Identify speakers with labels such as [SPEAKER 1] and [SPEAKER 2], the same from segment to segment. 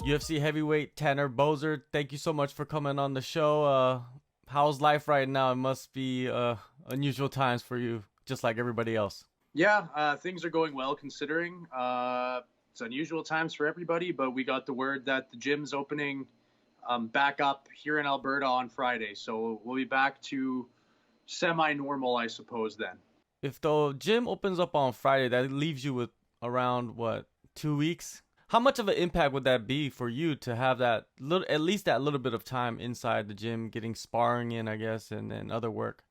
[SPEAKER 1] UFC heavyweight Tanner Boser, thank you so much for coming on the show. How's life right now? It must be unusual times for you, just like everybody else.
[SPEAKER 2] Yeah, things are going well considering. It's unusual times for everybody, but we got the word that the gym's opening back up here in Alberta on Friday. So we'll be back to semi-normal, I suppose, then.
[SPEAKER 1] If the gym opens up on Friday, that leaves you with around what, 2 weeks? How much of an impact would that be for you to have that little, at least that little bit of time inside the gym, getting sparring in, I guess, and other work?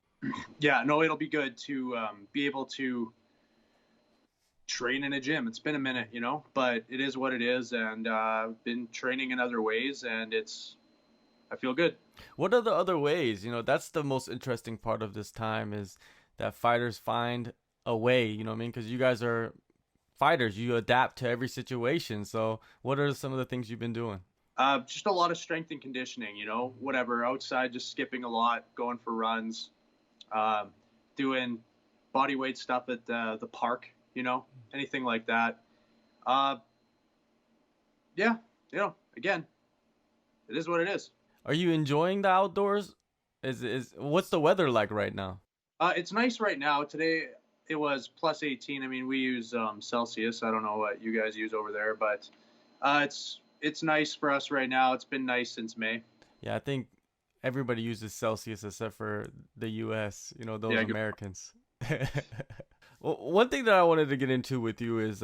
[SPEAKER 2] Yeah, no, it'll be good to be able to train in a gym. It's been a minute, but it is what it is, and I've been training in other ways, and I feel good.
[SPEAKER 1] What are the other ways? That's the most interesting part of this time is that fighters find a way, you know what I mean? Because you guys are fighters, you adapt to every situation. So, what are some of the things you've been doing?
[SPEAKER 2] Just a lot of strength and conditioning, whatever. Outside, just skipping a lot, going for runs, uh, doing body weight stuff at the park, anything like that. Uh, yeah, again, it is what it is.
[SPEAKER 1] Are you enjoying the outdoors? Is what's the weather like right now?
[SPEAKER 2] It's nice right now. Today it was plus 18. I mean, we use Celsius. I don't know what you guys use over there, but it's nice for us right now. It's been nice since May.
[SPEAKER 1] Yeah, I think everybody uses Celsius except for the US, those
[SPEAKER 2] Yeah,
[SPEAKER 1] Americans. Well, one thing that I wanted to get into with you is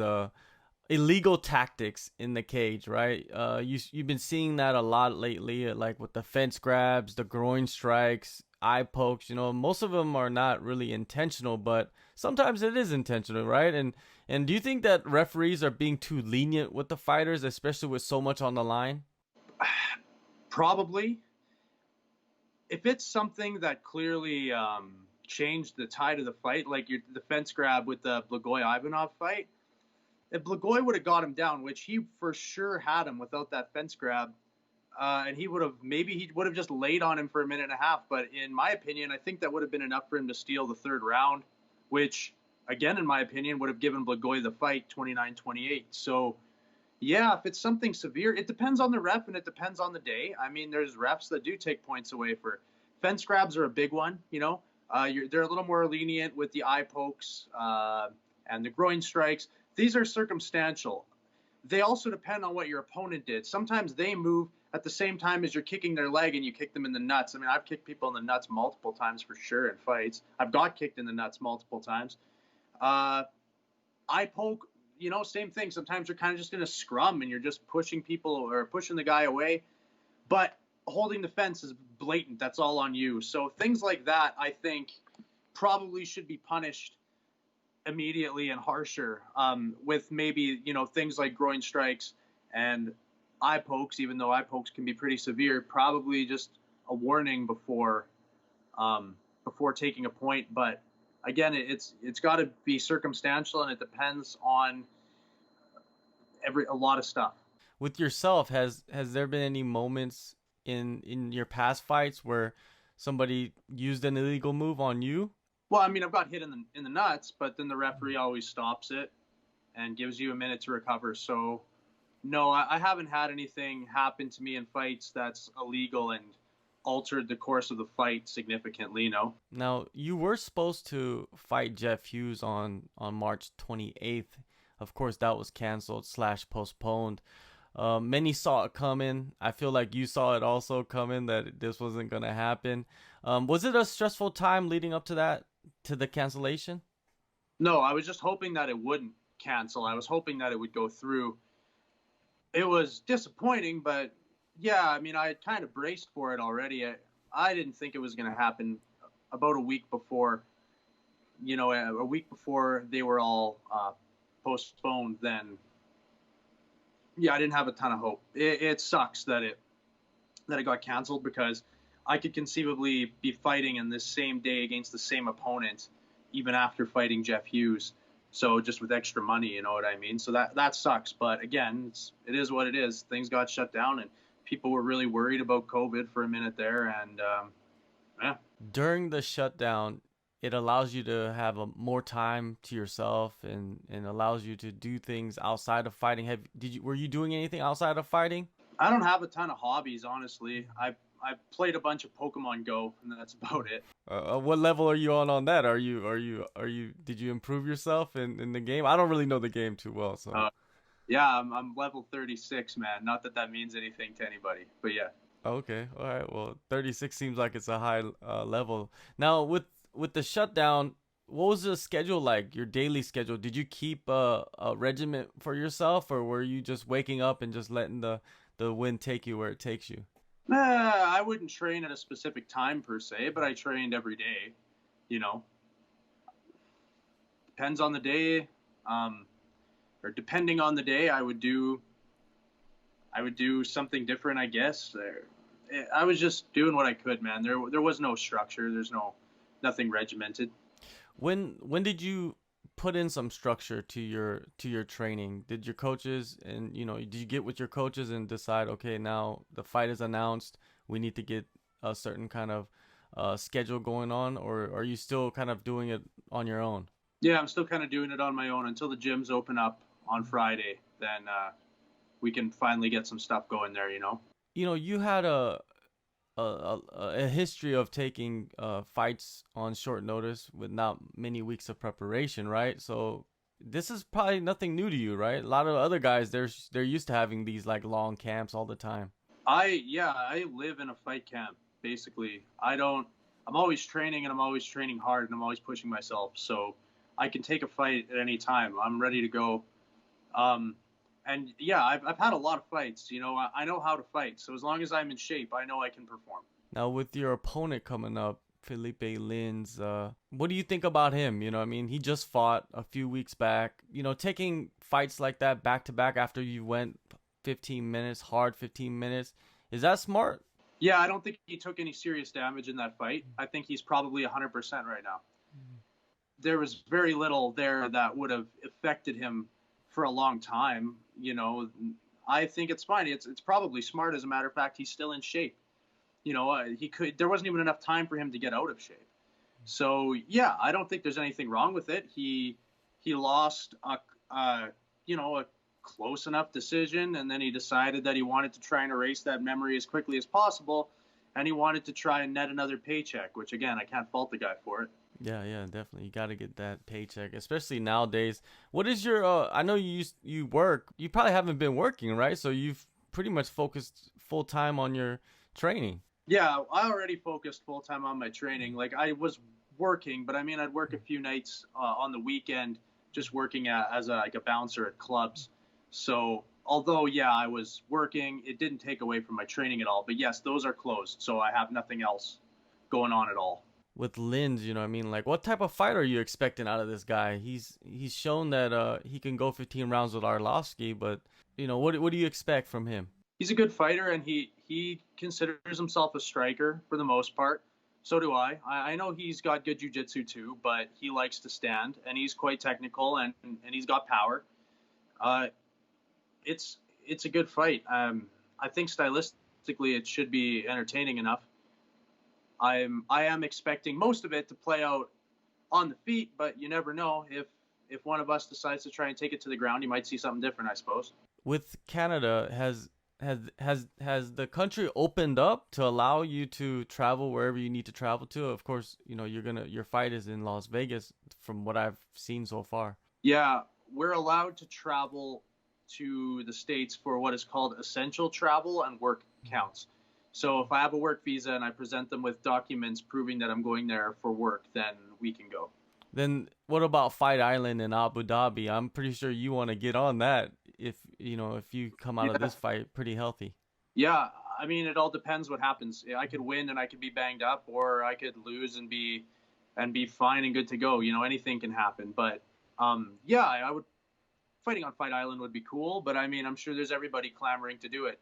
[SPEAKER 1] illegal tactics in the cage, right? You've been seeing that a lot lately, like with the fence grabs, the groin strikes, eye pokes. Most of them are not really intentional, but sometimes it is intentional, right? And do you think that referees are being too lenient with the fighters, especially with so much on the line?
[SPEAKER 2] probably. If it's something that clearly changed the tide of the fight, like the fence grab with the Blagoy Ivanov fight, if Blagoy would have got him down, which he for sure had him without that fence grab, and he would have just laid on him for a minute and a half. But in my opinion, I think that would have been enough for him to steal the third round, which again, in my opinion, would have given Blagoy the fight 29-28. So yeah, if it's something severe, it depends on the ref and it depends on the day. I mean, there's refs that do take points away for fence grabs are a big one. They're a little more lenient with the eye pokes and the groin strikes. These are circumstantial. They also depend on what your opponent did. Sometimes they move at the same time as you're kicking their leg and you kick them in the nuts. I mean, I've kicked people in the nuts multiple times for sure in fights. I've got kicked in the nuts multiple times. Eye poke, same thing. Sometimes you're kind of just in a scrum and you're just pushing people or pushing the guy away. But holding the fence is blatant. That's all on you. So things like that, I think, probably should be punished immediately and harsher, with maybe things like groin strikes and eye pokes. Even though eye pokes can be pretty severe, probably just a warning before taking a point. But again, it's got to be circumstantial and it depends on a lot of stuff.
[SPEAKER 1] With yourself, has there been any moments in your past fights where somebody used an illegal move on you?
[SPEAKER 2] Well, I mean, I've got hit in the nuts, but then the referee always stops it and gives you a minute to recover. So no, I haven't had anything happen to me in fights that's illegal and altered the course of the fight significantly.
[SPEAKER 1] Now, you were supposed to fight Jeff Hughes on March 28th. Of course, that was canceled / postponed. Many saw it coming. I feel like you saw it also coming that this wasn't going to happen. Was it a stressful time leading up to that, to the cancellation?
[SPEAKER 2] No, I was just hoping that it wouldn't cancel. I was hoping that it would go through. It was disappointing, but yeah, I mean, I had kind of braced for it already. I didn't think it was going to happen about a week before, a week before they were all postponed. Then, yeah, I didn't have a ton of hope. It sucks that it got canceled because I could conceivably be fighting in this same day against the same opponent, even after fighting Jeff Hughes. So just with extra money, you know what I mean? So that sucks. But again, it is what it is. Things got shut down and people were really worried about COVID for a minute there. And yeah.
[SPEAKER 1] During the shutdown, it allows you to have more time to yourself and allows you to do things outside of fighting. Were you doing anything outside of fighting?
[SPEAKER 2] I don't have a ton of hobbies, honestly. I played a bunch of Pokemon Go, and that's about it.
[SPEAKER 1] What level are you on that? Did you improve yourself in the game? I don't really know the game too well, so.
[SPEAKER 2] Uh, yeah, I'm level 36, man. Not that that means anything to anybody, but yeah.
[SPEAKER 1] Okay, all right. Well, 36 seems like it's a high level. Now, with the shutdown, what was the schedule like? Your daily schedule? Did you keep a regiment for yourself, or were you just waking up and just letting the wind take you where it takes you?
[SPEAKER 2] I wouldn't train at a specific time per se, but I trained every day. You know, depends on the day, um, or depending on the day, I would do something different, I guess. I was just doing what I could, man. There was no structure. There's nothing regimented.
[SPEAKER 1] When did you put in some structure to your training? Did your coaches and did you get with your coaches and decide, okay, now the fight is announced, we need to get a certain kind of schedule going on, or are you still kind of doing it on your own?
[SPEAKER 2] Yeah, I'm still kind of doing it on my own until the gyms open up on Friday. Then we can finally get some stuff going there.
[SPEAKER 1] You had a history of taking fights on short notice with not many weeks of preparation, right? So this is probably nothing new to you, right? A lot of other guys, they're used to having these like long camps all the time.
[SPEAKER 2] I live in a fight camp basically. I'm always training, and I'm always training hard, and I'm always pushing myself. So I can take a fight at any time. I'm ready to go. Um, and yeah, I've had a lot of fights. I know how to fight. So as long as I'm in shape, I know I can perform.
[SPEAKER 1] Now with your opponent coming up, Philipe Lins, what do you think about him? I mean, he just fought a few weeks back. Taking fights like that back to back after you went 15 minutes, hard 15 minutes, is that smart?
[SPEAKER 2] Yeah, I don't think he took any serious damage in that fight. I think he's probably 100% right now. There was very little there that would have affected him for a long time. I think it's fine. It's probably smart. As a matter of fact, he's still in shape. He could. There wasn't even enough time for him to get out of shape. So yeah, I don't think there's anything wrong with it. He lost a close enough decision, and then he decided that he wanted to try and erase that memory as quickly as possible, and he wanted to try and net another paycheck. Which again, I can't fault the guy for it.
[SPEAKER 1] Yeah, yeah, definitely. You got to get that paycheck, especially nowadays. What is your I know you work. You probably haven't been working, right? So you've pretty much focused full time on your training.
[SPEAKER 2] Yeah, I already focused full time on my training. Like I was working, but I mean, I'd work a few nights on the weekend, just working as like a bouncer at clubs. So although yeah, I was working, it didn't take away from my training at all. But yes, those are closed, so I have nothing else going on at all.
[SPEAKER 1] With Lins, I mean, like what type of fight are you expecting out of this guy? He's shown that he can go 15 rounds with Arlovsky, but what do you expect from him?
[SPEAKER 2] He's a good fighter, and he considers himself a striker for the most part. So do I. I know he's got good jiu-jitsu too, but he likes to stand, and he's quite technical, and he's got power. Uh, it's a good fight. I think stylistically it should be entertaining enough. I am expecting most of it to play out on the feet, but you never know. If one of us decides to try and take it to the ground, you might see something different, I suppose.
[SPEAKER 1] With Canada, has the country opened up to allow you to travel wherever you need to travel to? Of course, your fight is in Las Vegas from what I've seen so far.
[SPEAKER 2] Yeah, we're allowed to travel to the States for what is called essential travel and work counts. So if I have a work visa and I present them with documents proving that I'm going there for work, then we can go.
[SPEAKER 1] Then what about Fight Island in Abu Dhabi? I'm pretty sure you want to get on that if you come out of this fight pretty healthy.
[SPEAKER 2] Yeah, I mean it all depends what happens. I could win and I could be banged up, or I could lose and be fine and good to go. Anything can happen. But yeah, I would fighting on Fight Island would be cool. But I mean, I'm sure there's everybody clamoring to do it.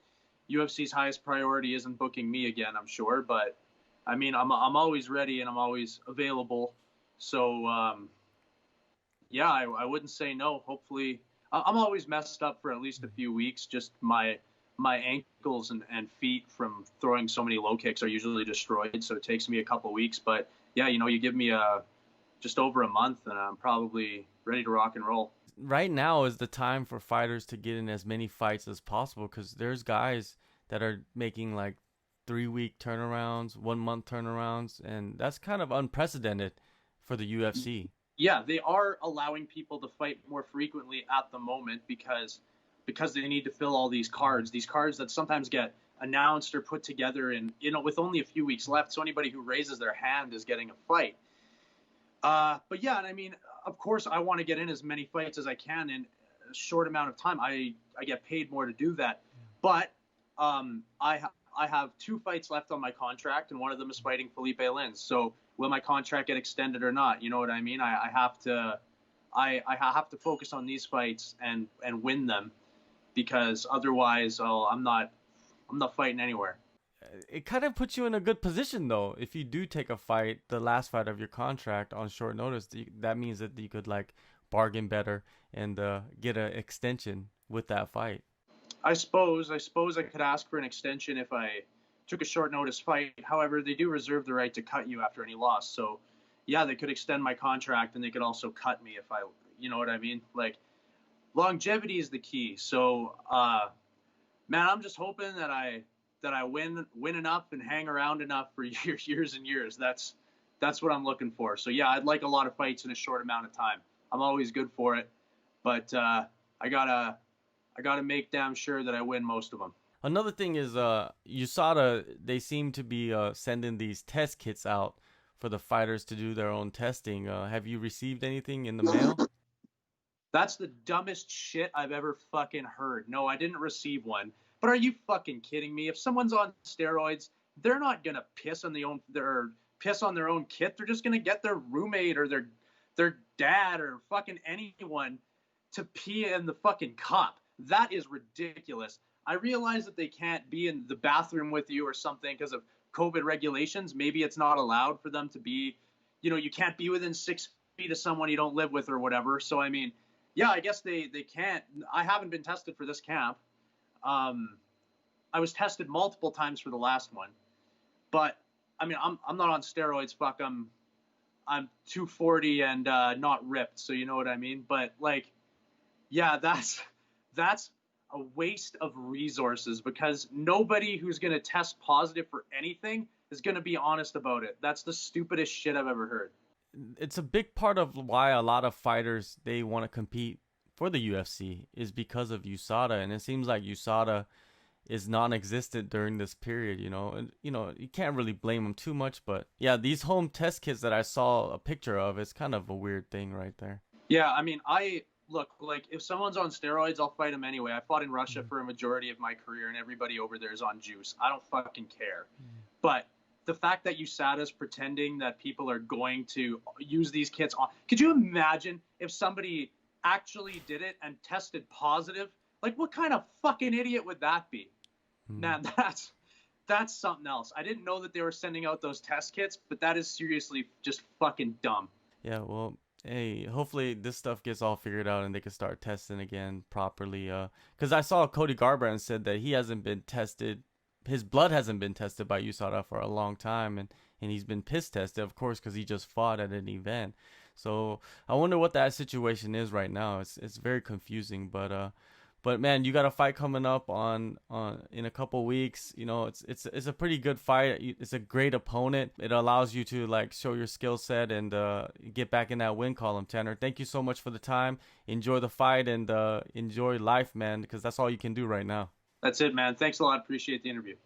[SPEAKER 2] UFC's highest priority isn't booking me again, I'm sure, but I mean, I'm always ready and I'm always available. So yeah, I wouldn't say no. Hopefully, I'm always messed up for at least a few weeks. Just my ankles and feet from throwing so many low kicks are usually destroyed, so it takes me a couple weeks. But yeah, you give me just over a month, and I'm probably ready to rock and roll.
[SPEAKER 1] Right now is the time for fighters to get in as many fights as possible because there's guys that are making like 3 week turnarounds, 1 month turnarounds, and that's kind of unprecedented for the UFC.
[SPEAKER 2] Yeah, they are allowing people to fight more frequently at the moment because they need to fill all these cards that sometimes get announced or put together in, with only a few weeks left. So anybody who raises their hand is getting a fight. But yeah, and I mean, of course, I want to get in as many fights as I can in a short amount of time. I get paid more to do that. But I have 2 fights left on my contract, and one of them is fighting Philipe Lins. So will my contract get extended or not? You know what I mean? I have to focus on these fights and win them, because otherwise, I'm not fighting anywhere.
[SPEAKER 1] It kind of puts you in a good position though. If you do take a fight, the last fight of your contract on short notice, that means that you could like bargain better and get an extension with that fight.
[SPEAKER 2] I suppose I could ask for an extension if I took a short notice fight. However, they do reserve the right to cut you after any loss. So yeah, they could extend my contract, and they could also cut me if you know what I mean? Like, longevity is the key. So, man, I'm just hoping that I win enough and hang around enough for years and years. That's what I'm looking for. So yeah, I'd like a lot of fights in a short amount of time. I'm always good for it, but I gotta make damn sure that I win most of them.
[SPEAKER 1] Another thing is USADA, they seem to be sending these test kits out for the fighters to do their own testing. Have you received anything in the mail?
[SPEAKER 2] That's the dumbest shit I've ever fucking heard. No, I didn't receive one. But are you fucking kidding me? If someone's on steroids, they're not gonna piss on their own kit. They're just gonna get their roommate or their dad or fucking anyone to pee in the fucking cup. That is ridiculous. I realize that they can't be in the bathroom with you or something because of COVID regulations. Maybe it's not allowed for them to be, you can't be within 6 feet of someone you don't live with or whatever. So, I mean, yeah, I guess they can't. I haven't been tested for this camp. I was tested multiple times for the last one, but I mean, I'm not on steroids. Fuck, I'm 240 and not ripped. So you know what I mean? But like, yeah, that's a waste of resources, because nobody who's going to test positive for anything is going to be honest about it. That's the stupidest shit I've ever heard.
[SPEAKER 1] It's a big part of why a lot of fighters, they want to compete for the UFC, is because of USADA. And it seems like USADA is non-existent during this period, and you can't really blame them too much. But yeah, these home test kits that I saw a picture of, it's kind of a weird thing right there.
[SPEAKER 2] Yeah, I mean, look, like, if someone's on steroids, I'll fight them anyway. I fought in Russia for a majority of my career, and everybody over there is on juice. I don't fucking care. But the fact that USADA's pretending that people are going to use these kits on, could you imagine if somebody actually did it and tested positive? Like, what kind of fucking idiot would that be? Man, that's something else. I didn't know that they were sending out those test kits, but that is seriously just fucking dumb.
[SPEAKER 1] Yeah, well, hey, hopefully this stuff gets all figured out and they can start testing again properly. Because I saw Cody Garbrandt said that he hasn't been tested. His blood hasn't been tested by USADA for a long time, and he's been piss tested, of course, because he just fought at an event. So I wonder what that situation is right now. It's very confusing, but man, you got a fight coming up on in a couple weeks. It's a pretty good fight. It's a great opponent. It allows you to like show your skill set and get back in that win column. Tanner, thank you so much for the time. Enjoy the fight and enjoy life, man, because that's all you can do right now.
[SPEAKER 2] That's it, man. Thanks a lot. Appreciate the interview.